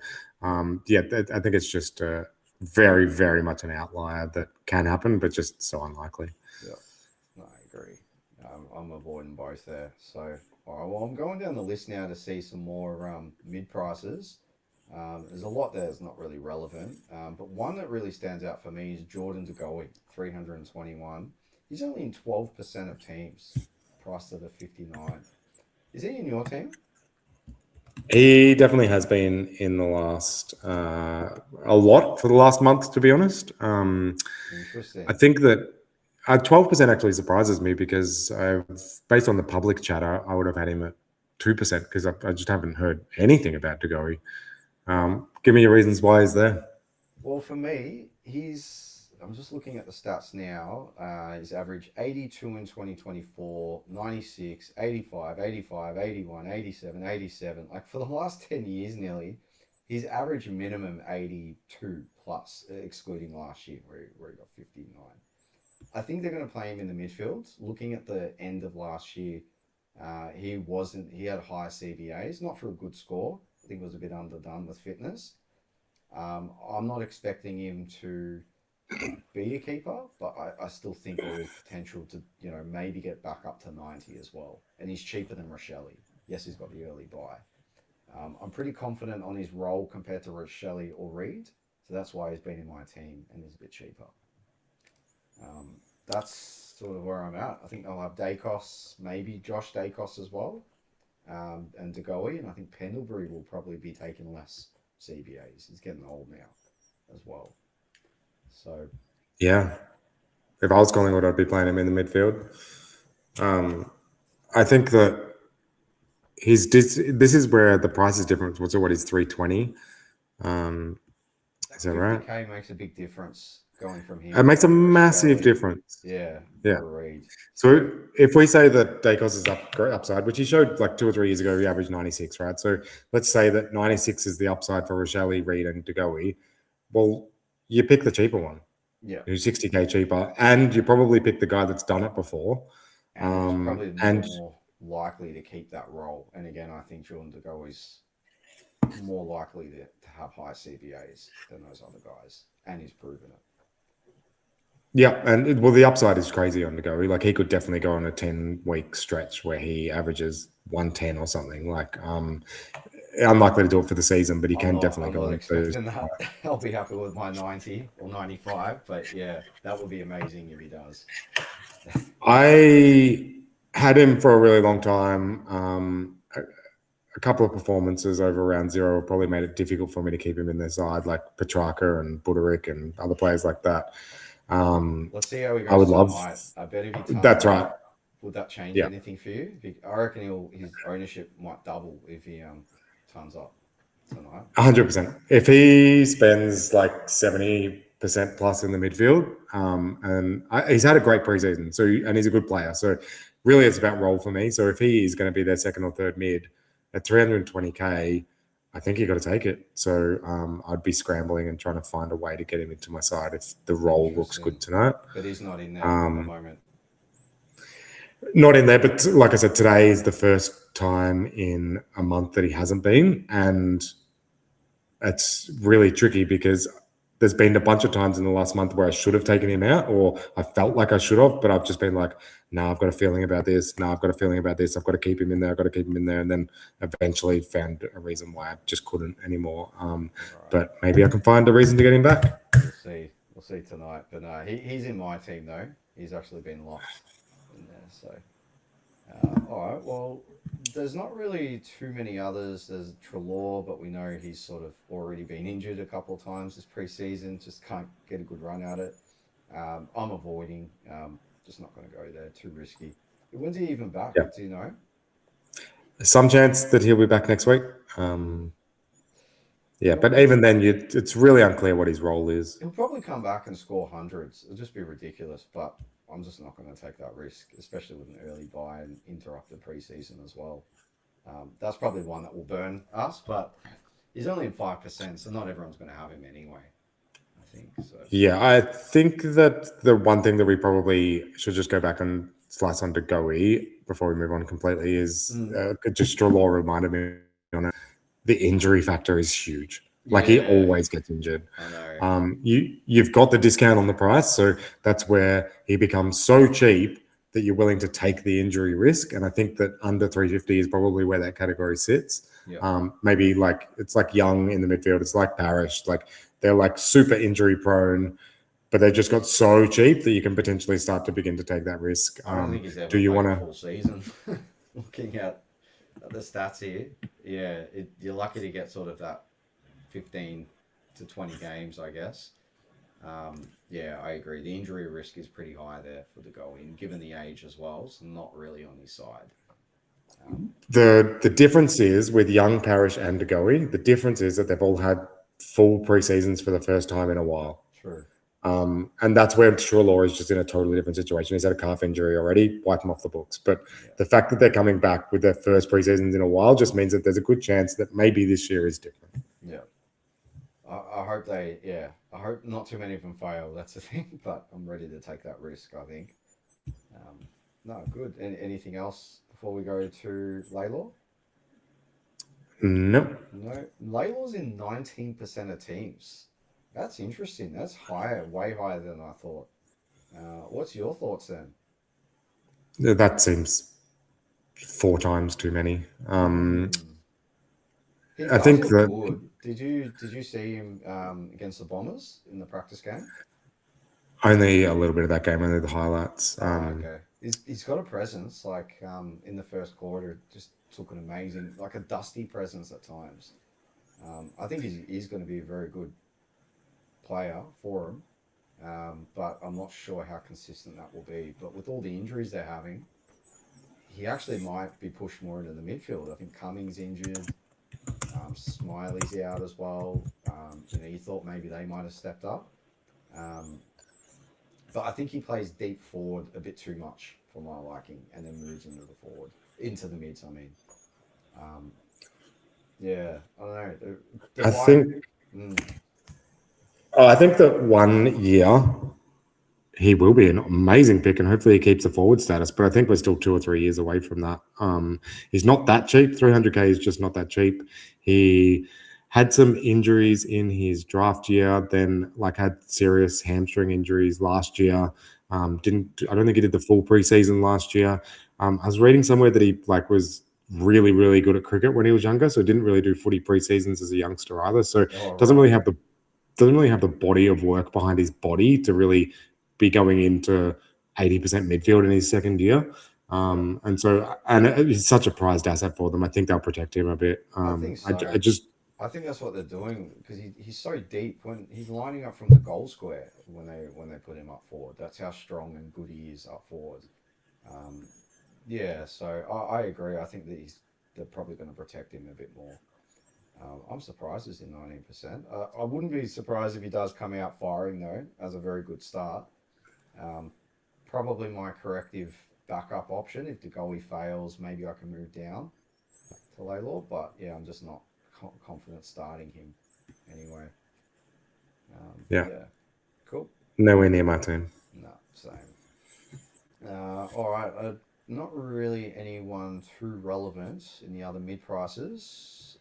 yeah, I think it's just very, very much an outlier that can happen, but just so unlikely. Yeah, no, I agree. I'm avoiding both there. So, all right, well, I'm going down the list now to see some more mid prices. There's a lot there that's not really relevant, but one that really stands out for me is Jordan DeGoey, 321. He's only in 12% of teams, priced at a 59. Is he in your team? He definitely has been in the last a lot for the last month, to be honest. Interesting. I think that 12% actually surprises me because based on the public chatter, I would have had him at 2% because I just haven't heard anything about DeGoey. Give me your reasons why he's there. Well, for me, I'm just looking at the stats now. His average 82 in 2024, 96, 85, 85, 81, 87, 87. Like for the last 10 years nearly, he's average minimum 82 plus, excluding last year where he got 59. I think they're going to play him in the midfield. Looking at the end of last year, he had high CVAs, not for a good score. I think it was a bit underdone with fitness. I'm not expecting him to be a keeper, but I still think there is potential to, maybe get back up to 90 as well. And he's cheaper than Rochelle. Yes, he's got the early buy. I'm pretty confident on his role compared to Rochelle or Reed, so that's why he's been in my team and he's a bit cheaper. That's sort of where I'm at. I think I'll have Dacos, maybe Josh Dacos as well, and Degoe, and I think Pendlebury will probably be taking less CBAs. He's getting old now as well. So yeah, if I was Collingwood, I'd be playing him in the midfield. I think that this is where the price is different. What's what is 320? Is that right? 50K makes a big difference going from him. It makes a massive difference. Yeah. Yeah. So if we say that Dacos is upside, which he showed like 2 or 3 years ago, he averaged 96, right? So let's say that 96 is the upside for Rochelle, Reed, and Degoe. Well, you pick the cheaper one. Yeah. Who's 60K cheaper, and you probably pick the guy that's done it before. And probably more likely to keep that role. And again, I think Jordan Degoe is more likely to have high CBAs than those other guys, and he's proven it. Yeah, and the upside is crazy on Degoe. Like he could definitely go on a 10-week stretch where he averages 110 or something. Like unlikely to do it for the season, but he can definitely go on that. I'll be happy with my 90 or 95, but yeah, that would be amazing if he does. I had him for a really long time. A couple of performances over round 0 probably made it difficult for me to keep him in their side, like Petrarca and Buderick and other players like that. Let's see how he goes. I would love. I bet if he that's right. Would that change anything for you? I reckon his ownership might double if he turns up tonight. 100%. If he spends like 70% plus in the midfield, and he's had a great preseason, and he's a good player. So really, it's about role for me. So if he is going to be their second or third mid at 320K, I think you got to take it. So I'd be scrambling and trying to find a way to get him into my side if the role looks good tonight. But he's not in there at the moment. Not in there, but like I said, today is the first time in a month that he hasn't been, and it's really tricky because there's been a bunch of times in the last month where I should have taken him out, or I felt like I should have, but I've just been like, no, I've got a feeling about this. No, I've got a feeling about this. I've got to keep him in there. I've got to keep him in there. And then eventually found a reason why I just couldn't anymore. Right. But maybe I can find a reason to get him back. We'll see tonight. But no, he's in my team, though. He's actually been locked in there. So, all right. Well, there's not really too many others. There's Trelaw, but we know he's sort of already been injured a couple of times this preseason. Just can't get a good run at it. I'm avoiding. Just not going to go there. Too risky. When's he even back? Yeah. Do you know? Some chance that he'll be back next week. Yeah, but even then, it's really unclear what his role is. He'll probably come back and score hundreds. It'll just be ridiculous, but I'm just not going to take that risk, especially with an early buy and interrupted preseason as well. That's probably one that will burn us, but he's only in 5%, so not everyone's going to have him anyway. I think so. Yeah, I think that the one thing that we probably should just go back and slice on Degoe before we move on completely is just Trelaw reminded me on it. The injury factor is huge. Like he always gets injured. I know. You've got the discount on the price, so that's where he becomes so cheap that you're willing to take the injury risk. And I think that under 350 is probably where that category sits. Yeah. Maybe like it's like Young in the midfield. It's like Parrish. Like they're like super injury prone, but they just got so cheap that you can potentially start to begin to take that risk. I don't think he's ever do you want to full season? Looking at the stats here, you're lucky to get sort of that 15 to 20 games, I guess. I agree. The injury risk is pretty high there for Degoe, given the age as well. So not really on his side. The difference is with Young, Parrish, and Degoe, the difference is that they've all had full preseasons for the first time in a while. True. And that's where Trelaw is just in a totally different situation. He's had a calf injury already, wipe him off the books. But the fact that they're coming back with their first preseasons in a while just means that there's a good chance that maybe this year is different. Yeah. I hope I hope not too many of them fail. That's the thing, but I'm ready to take that risk, I think. No, good. Anything else before we go to Laylaw? Nope. No, Laylor's in 19% of teams. That's interesting. That's higher, way higher than I thought. What's your thoughts then? That seems 4 times too many. He I does think look that good. Did you see him against the Bombers in the practice game? only a little bit of that game, only the highlights. Oh, okay. He's got a presence. Like in the first quarter, just took an amazing, like a dusty presence at times. I think he's going to be a very good player for him. But I'm not sure how consistent that will be. But with all the injuries they're having, he actually might be pushed more into the midfield. I think Cummings injured. Smiley's out as well. You thought maybe they might have stepped up. Um, but I think he plays deep forward a bit too much for my liking, and then moves into the mids. I mean, um, yeah, I don't know. The I wide, think mm, I think that 1 year he will be an amazing pick, and hopefully he keeps the forward status. But I think we're still 2 or 3 years away from that. He's not that cheap. 300K is just not that cheap. He had some injuries in his draft year, then like had serious hamstring injuries last year. I don't think he did the full preseason last year. I was reading somewhere that he like was really, really good at cricket when he was younger, so didn't really do footy preseasons as a youngster either. So oh doesn't right, really have the body of work behind his body to really be going into 80% midfield in his second year. yeah, And he's such a prized asset for them. I think they'll protect him a bit. I think I so. just, I think that's what they're doing because he's so deep when he's lining up from the goal square when they put him up forward. That's how strong and good he is up forward. Um, yeah, so I agree. I think that they're probably going to protect him a bit more. I'm surprised he's in 19%. I wouldn't be surprised if he does come out firing though, as a very good start. Um, Probably my corrective backup option if the goalie fails. Maybe I can move down to Laylor, but yeah, I'm just not confident starting him anyway. yeah, Yeah, cool. nowhere near my team. No, same. All right. Not really anyone too relevant in the other mid prices.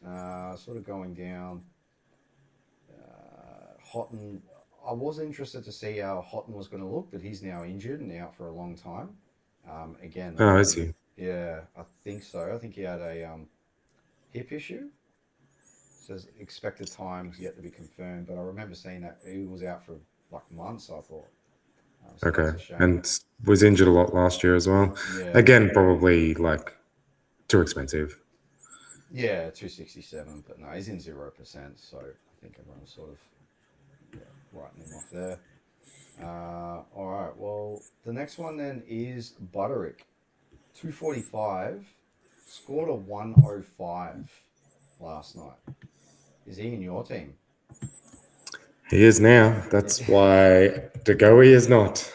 Sort of going down. Houghton. I was interested to see how Houghton was going to look, but he's now injured and out for a long time. Again, I Oh, think is that he? yeah, I think so. I think he had a hip issue. Says expected times yet to be confirmed, but I remember seeing that he was out for like months. I thought so. Okay. That's a shame. And was injured a lot last year as well. Yeah, Again, probably like too expensive. yeah, 267, but no, he's in 0%, so I think everyone's sort of yeah, writing him off there. All right, well, the next one then is Butterick, 245, scored a 105 last night. Is he in your team? He is now. That's why Degoe is not.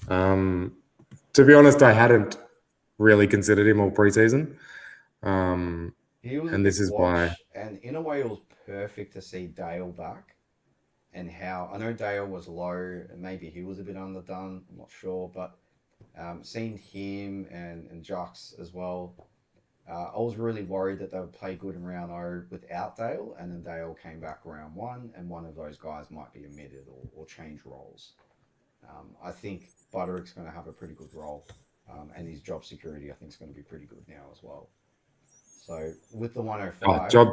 To be honest, I hadn't really considered him all preseason. He was a And this big is why. watch, and in a way, it was perfect to see Dale back. And how I know Dale was low, and maybe he was a bit underdone. I'm not sure, but seeing him and Jux as well, I was really worried that they would play good in round O without Dale, and then Dale came back round one, and one of those guys might be omitted or change roles. I think Butterick's going to have a pretty good role, and his job security I think is going to be pretty good now as well. So with the Oh, 105, job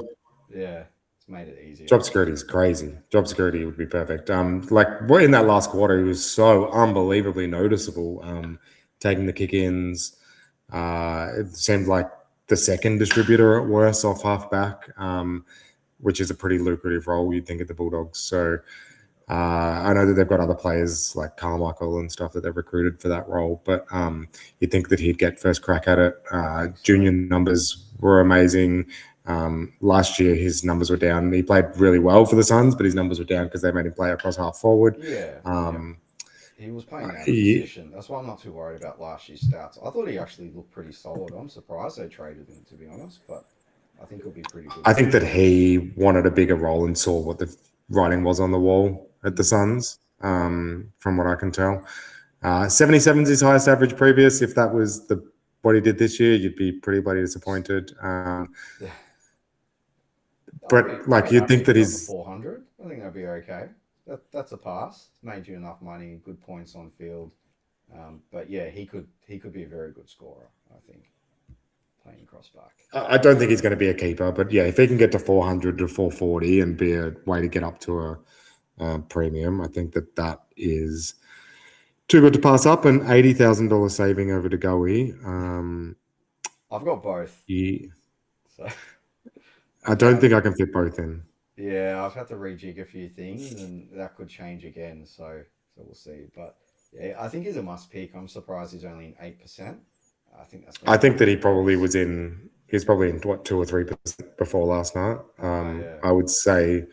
yeah, it's made it easier. job security is crazy. Job security would be perfect. In that last quarter, he was so unbelievably noticeable. Taking the kick-ins. It seemed like the second distributor at worst off half-back, which is a pretty lucrative role, you'd think, at the Bulldogs. So I know that they've got other players like Carmichael and stuff that they've recruited for that role, but you'd think that he'd get first crack at it. I think so. Junior numbers were amazing. Last year, his numbers were down. He played really well for the Suns, but his numbers were down because they made him play across half forward. Yeah, yeah. Um, He was playing out of he, position. That's why I'm not too worried about last year's stats. I thought he actually looked pretty solid. I'm surprised they traded him, to be honest, but I think he'll be pretty good I this think that year. he wanted a bigger role and saw what the writing was on the wall at the Mm. Suns, from what I can tell. 77 is his highest average previous. If that was what he did this year, you'd be pretty bloody disappointed. But like you'd think that he's he's 400. I think that'd be okay. That's a pass. It's made you enough money, good points on field. But yeah, he could be a very good scorer. I think playing crossback. I don't think he's going to be a keeper, but yeah, if he can get to 400 to 440 and be a way to get up to a premium, I think that is too good to pass up. An $80,000 saving over to Goey. I've got both. Yeah. So I don't think I can fit both in. yeah, I've had to rejig a few things, and that could change again. So we'll see. But yeah, I think he's a must pick. I'm surprised he's only in 8%. I think that he probably was in. He's probably in what 2 or 3% before last night. Yeah. I would say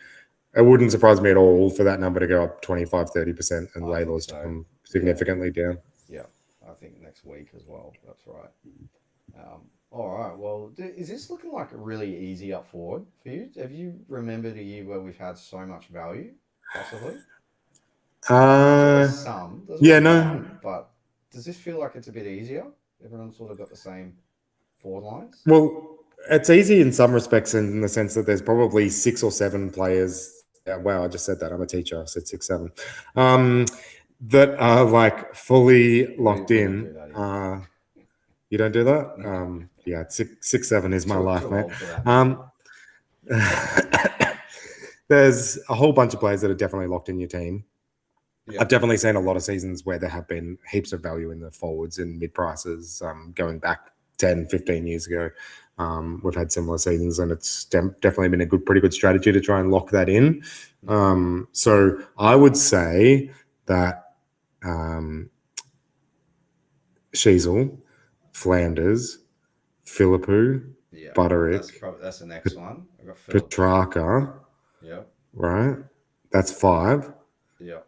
it wouldn't surprise me at all for that number to go up 25-30% and Layla's to come significantly down. Yeah, I think next week as well. That's right. All right. Well, is this looking like a really easy up forward for you? Have you remembered a year where we've had so much value, possibly? Some. Yeah, no. But does this feel like it's a bit easier? Everyone's sort of got the same forward lines? Well, it's easy in some respects in the sense that there's probably 6 or 7 players. Wow, I just said that. I'm a teacher. I said 6, 7. That are like fully locked in. You don't do that? No. Yeah, 6, 7 is my life, mate. There's a whole bunch of players that are definitely locked in your team. Yeah. I've definitely seen a lot of seasons where there have been heaps of value in the forwards and mid prices going back 10, 15 years ago. We've had similar seasons, and it's definitely been a pretty good strategy to try and lock that in. So I would say that Sheasel, Flanders, Philippou, Butterick, that's the next one. I've got Petrarca. Yeah. Right. That's 5. Yeah.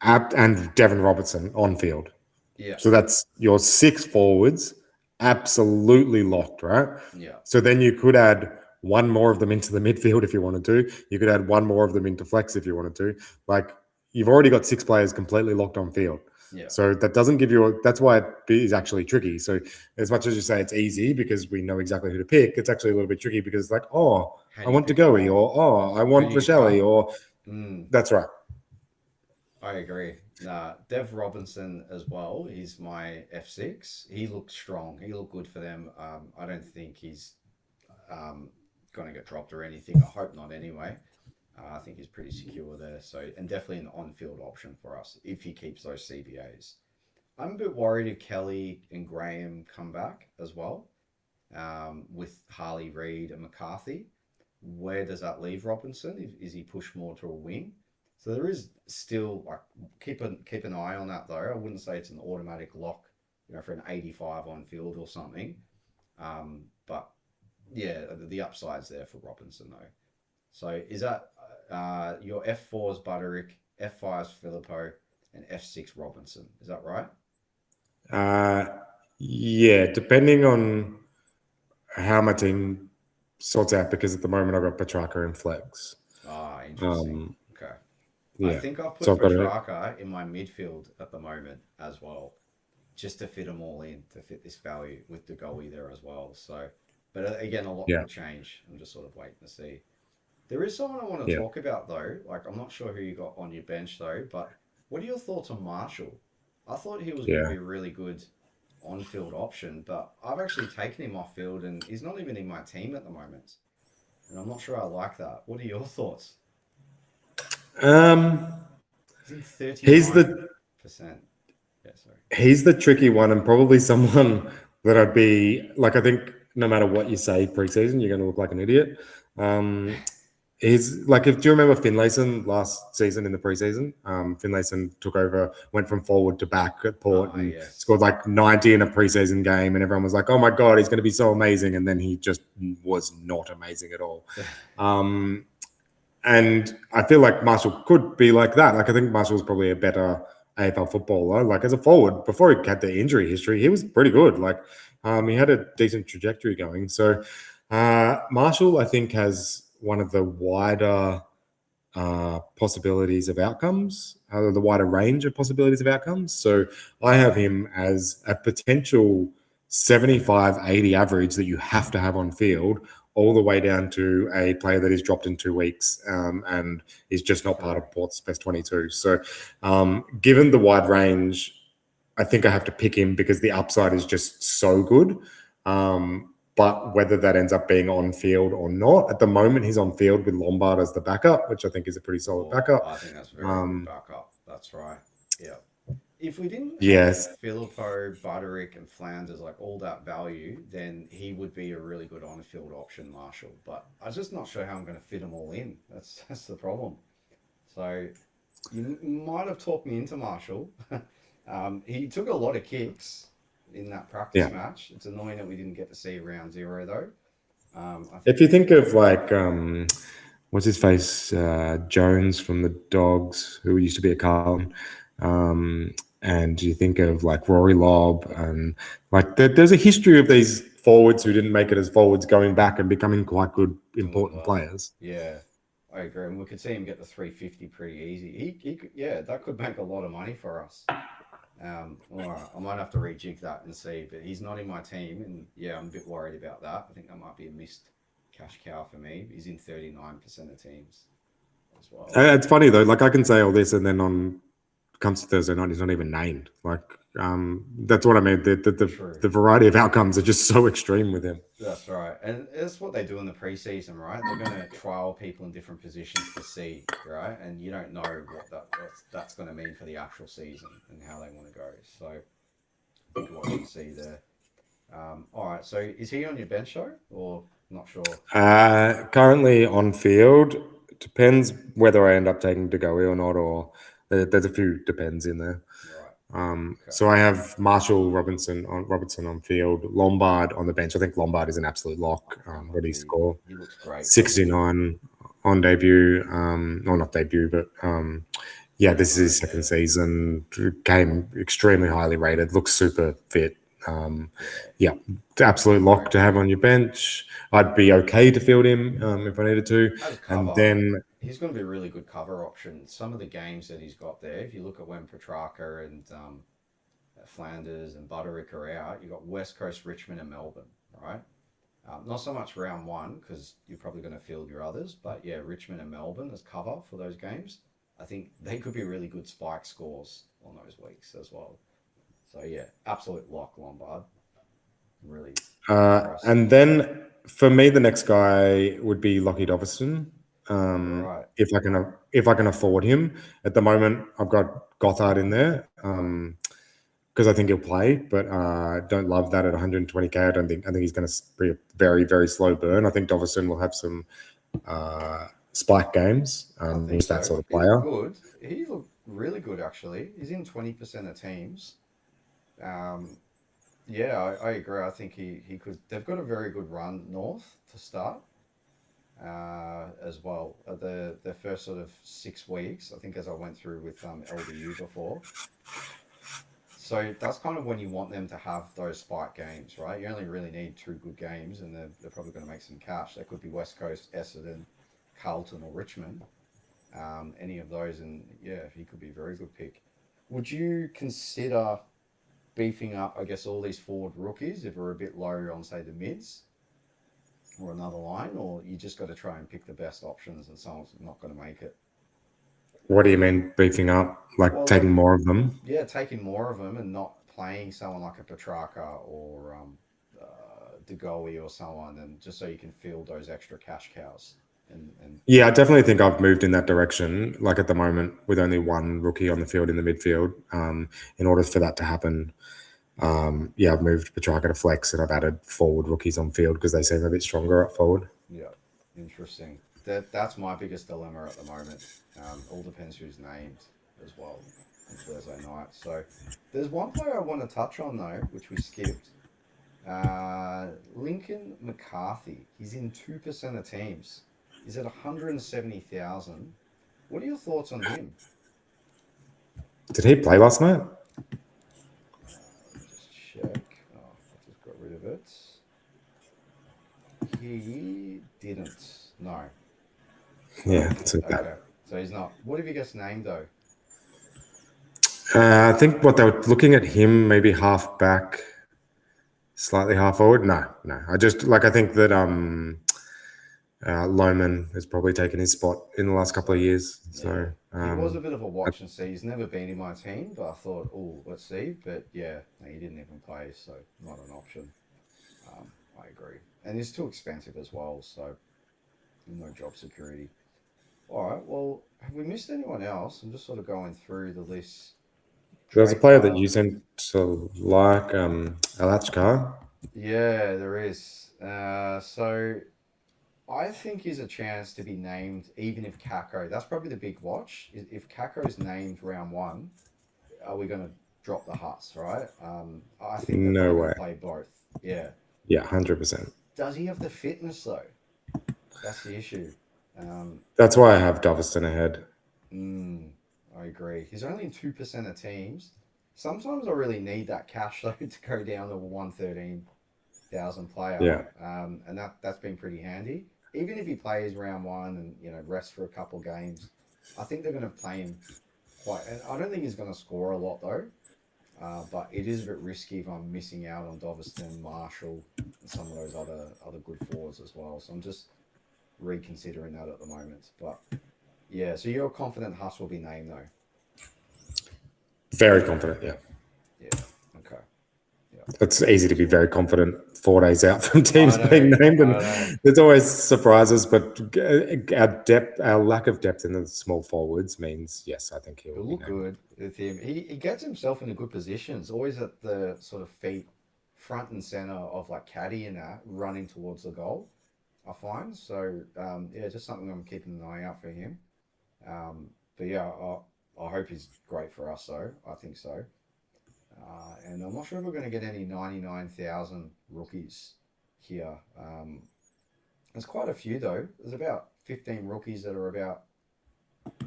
And Devon Robertson on field. Yeah. So that's your 6 forwards, absolutely locked, right? Yeah. So then you could add one more of them into the midfield if you wanted to. You could add one more of them into flex if you wanted to. Like, you've already got 6 players completely locked on field. Yeah. So that doesn't give you that's why it is actually tricky. So as much as you say it's easy because we know exactly who to pick, it's actually a little bit tricky because it's like, I want De Goey, or I want Vishelli, or that's right. I agree. Dev Robinson as well. He's my F6. He looked strong. He looked good for them. I don't think he's going to get dropped or anything. I hope not anyway. I think he's pretty secure there. So, and definitely an on-field option for us if he keeps those CBAs. I'm a bit worried if Kelly and Graham come back as well, with Harley, Reid, and McCarthy. Where does that leave Robinson? Is he pushed more to a wing? So there is still, like, keep an eye on that though. I wouldn't say it's an automatic lock, for an 85 on field or something. But yeah, the upside's there for Robinson though. So is that your F4's Butterick, F5's Philippou, and F6 Robinson? Is that right? Yeah, depending on how my team sorts out, because at the moment I've got Petrarca and flex. Interesting. Okay. Yeah. I think I'll put Petrarca in my midfield at the moment as well, just to fit them all in, to fit this value with De Goey there as well. So, but again, a lot will change. I'm just sort of waiting to see. There is someone I want to talk about though. Like, I'm not sure who you got on your bench though, but what are your thoughts on Marshall? I thought he was going to be a really good on-field option, but I've actually taken him off field and he's not even in my team at the moment. And I'm not sure I like that. What are your thoughts? He's the He's the tricky one, and probably someone that I'd be like, I think no matter what you say preseason, you're going to look like an idiot. He's like, do you remember Finlayson last season in the preseason? Finlayson took over, went from forward to back at Port and scored like 90 in a preseason game, and everyone was like, oh my God, he's going to be so amazing. And then he just was not amazing at all. And I feel like Marshall could be like that. Like, I think Marshall's probably a better AFL footballer. Like, as a forward, before he had the injury history, he was pretty good. Like, he had a decent trajectory going. So Marshall, I think, has one of the wider possibilities of outcomes, the wider range of possibilities of outcomes. So I have him as a potential 75-80 average that you have to have on field, all the way down to a player that is dropped in 2 weeks and is just not part of Port's best 22. So given the wide range, I think I have to pick him because the upside is just so good. But whether that ends up being on field or not, at the moment he's on field with Lombard as the backup, which I think is a pretty solid backup. I think that's a very good backup. That's right. Yeah. If we didn't Yes. have Filippo, Butterick, and Flanders, like all that value, then he would be a really good on-field option, Marshall. But I'm just not sure how I'm going to fit them all in. That's the problem. So you might have talked me into Marshall. He took a lot of kicks in that practice match. It's annoying that we didn't get to see round 0 though. If you think of like, what's his face, Jones from the Dogs, who used to be a Carlton, and you think of like Rory Lobb, and like there's a history of these forwards who didn't make it as forwards going back and becoming quite good, important players. Yeah, I agree. And we could see him get the 350 pretty easy. He could, that could make a lot of money for us. All right, I might have to rejig that and see, but he's not in my team, and I'm a bit worried about that. I think that might be a missed cash cow for me. He's in 39% of teams as well. It's funny though, like I can say all this, and then comes to Thursday night, he's not even named. Like that's what I mean. The variety of outcomes are just so extreme with him. That's right, and that's what they do in the preseason, right? They're going to trial people in different positions to see, right? And you don't know what that's going to mean for the actual season and how they want to go. So, good what you see there. All right, so is he on your bench show or not sure? Currently on field. Depends whether I end up taking DeGoey or not, or there's a few depends in there. Okay. So I have Marshall Robertson on field, Lombard on the bench. I think Lombard is an absolute lock. What did he score? He looks great. 69 on debut. Or not debut, but this is his second season. Came extremely highly rated. Looks super fit. Absolute lock to have on your bench. I'd be okay to field him if I needed to. And then he's going to be a really good cover option. Some of the games that he's got there, if you look at when Petrarca and Flanders and Butterick are out, you've got West Coast, Richmond, and Melbourne, right? Not so much round 1 because you're probably going to field your others, but Richmond and Melbourne as cover for those games. I think they could be really good spike scores on those weeks as well. So absolute lock, Lombard. Really. And then for me, the next guy would be Lockie Dovison. Right. If I can afford him. At the moment, I've got Gothard in there because I think he'll play, but don't love that at 120k. I think he's going to be a very, very slow burn. I think Dovison will have some spike games. He's that sort of player. Good. He looked really good actually. He's in 20% of teams. I agree. I think he could. They've got a very good run north to start as well. The first sort of 6 weeks, I think, as I went through with LDU before. So that's kind of when you want them to have those spike games, right? You only really need 2 good games, and they're probably going to make some cash. They could be West Coast, Essendon, Carlton, or Richmond. Any of those, and he could be a very good pick. Would you consider beefing up, I guess, all these forward rookies if we're a bit low on, say, the mids or another line, or you just got to try and pick the best options and someone's not going to make it? What do you mean beefing up? Like taking more of them? Yeah, taking more of them and not playing someone like a Petrarca or DeGoey or someone, and just so you can field those extra cash cows. I definitely think I've moved in that direction. Like at the moment, with only 1 rookie on the field in the midfield, in order for that to happen, I've moved Petrarca to flex, and I've added forward rookies on field because they seem a bit stronger up forward. Yeah, interesting. That's my biggest dilemma at the moment. All depends who's named as well on Thursday night. So there's one player I want to touch on though, which we skipped. Lincoln McCarthy. He's in 2% of teams. He's at 170,000. What are your thoughts on him? Did he play last night? Just check. Oh, I just got rid of it. He didn't. No. Yeah, it's okay. So he's not. What have you guys named though? I think what they were looking at him, maybe half back, slightly half forward. No. I just I think that Lohman has probably taken his spot in the last couple of years. So he was a bit of a watch and see. He's never been in my team, but I thought, oh, let's see. But yeah, he didn't even play, so not an option. I agree. And he's too expensive as well, so no job security. All right, well, have we missed anyone else? I'm just sort of going through the list. there's a player that you seem to like, Alachkar. Yeah, there is. So I think he's a chance to be named, even if Kako. That's probably the big watch. If Kako's named round one, are we going to drop the Huts, right? I think they're No going way. to play both. Yeah. Yeah, 100%. Does he have the fitness, though? That's the issue. That's why I have Doveston ahead. I agree. He's only in 2% of teams. Sometimes I really need that cash, though, to go down to a 113,000 player. Yeah. And that's been pretty handy. Even if he plays round one and, rests for a couple games, I think they're going to play him quite... And I don't think he's going to score a lot, though. But it is a bit risky if I'm missing out on Doveston, Marshall, and some of those other good forwards as well. So I'm just reconsidering that at the moment. But yeah, so you're confident Huss will be named, though? Very confident, yeah. Yeah, okay. Yeah. It's easy to be very confident 4 days out from teams being named, and there's always surprises. But our lack of depth in the small forwards means, yes, I think he'll look good with him. He gets himself into good positions, always at the sort of feet, front and center of like Caddy and that, running towards the goal, I find. So yeah, just something I'm keeping an eye out for him. But yeah, I hope he's great for us, though. I think so. And I'm not sure if we're going to get any 99,000 rookies here. There's quite a few, though. There's about 15 rookies that are about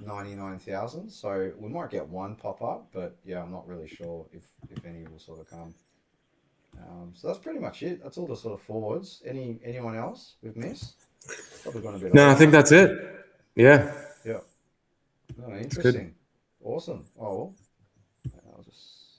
99,000. So we might get one pop up, but yeah, I'm not really sure if any will sort of come. So that's pretty much it. That's all the sort of forwards. Anyone else we've missed? Probably gone a bit. No, I think that's it. Yeah. Yeah. Oh, interesting. Awesome. Oh, well. I'll just